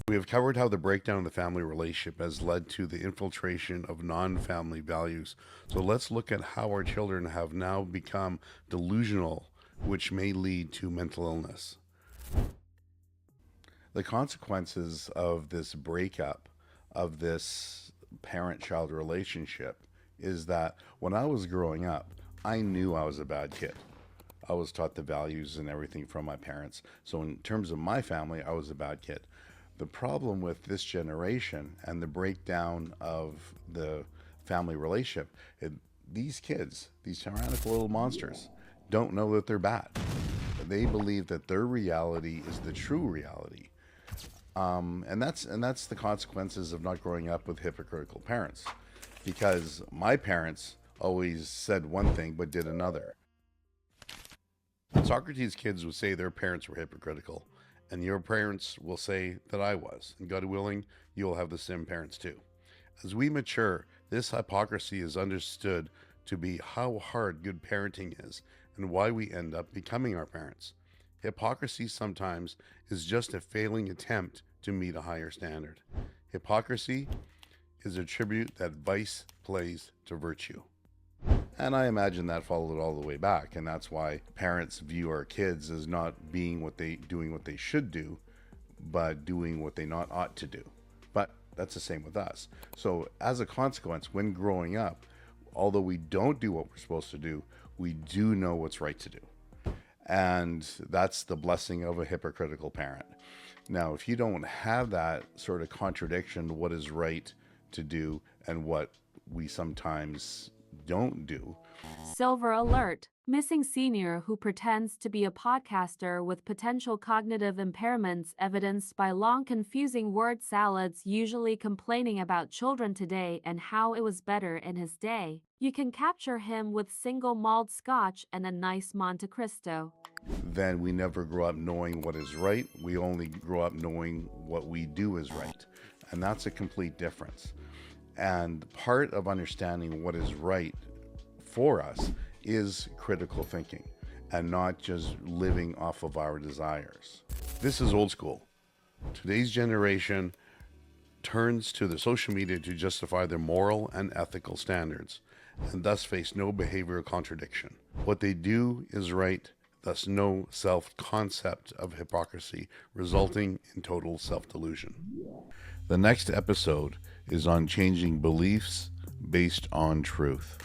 We have covered how the breakdown of the family relationship has led to the infiltration of non-family values. So let's look at how our children have now become delusional, which may lead to mental illness. The consequences of this breakup of this parent-child relationship is that when I was growing up, I knew I was a bad kid. I was taught the values and everything from my parents. So in terms of my family, I was a bad kid. The problem with this generation and the breakdown of the family relationship, these kids, these tyrannical little monsters, don't know that they're bad. They believe that their reality is the true reality. And that's the consequences of not growing up with hypocritical parents. Because my parents always said one thing but did another. Socrates' kids would say their parents were hypocritical, and your parents will say that I was. And God willing, you will have the same parents too. As we mature, this hypocrisy is understood to be how hard good parenting is and why we end up becoming our parents. Hypocrisy sometimes is just a failing attempt to meet a higher standard. Hypocrisy is a tribute that vice plays to virtue. And I imagine that followed all the way back, and that's why parents view our kids as not doing what they should do, but doing what they not ought to do. But that's the same with us. So as a consequence, when growing up, although we don't do what we're supposed to do, we do know what's right to do. And that's the blessing of a hypocritical parent. Now, if you don't have that sort of contradiction, what is right to do and what we sometimes don't do. Silver alert. Missing senior who pretends to be a podcaster with potential cognitive impairments evidenced by long confusing word salads, usually complaining about children today and how it was better in his day. You can capture him with single malt scotch and a nice Monte Cristo. Then we never grow up knowing what is right. We only grow up knowing what we do is right. And that's a complete difference. And part of understanding what is right for us is critical thinking and not just living off of our desires. This is old school. Today's generation turns to the social media to justify their moral and ethical standards and thus face no behavioral contradiction. What they do is right, thus no self-concept of hypocrisy, resulting in total self-delusion. The next episode is on changing beliefs based on truth.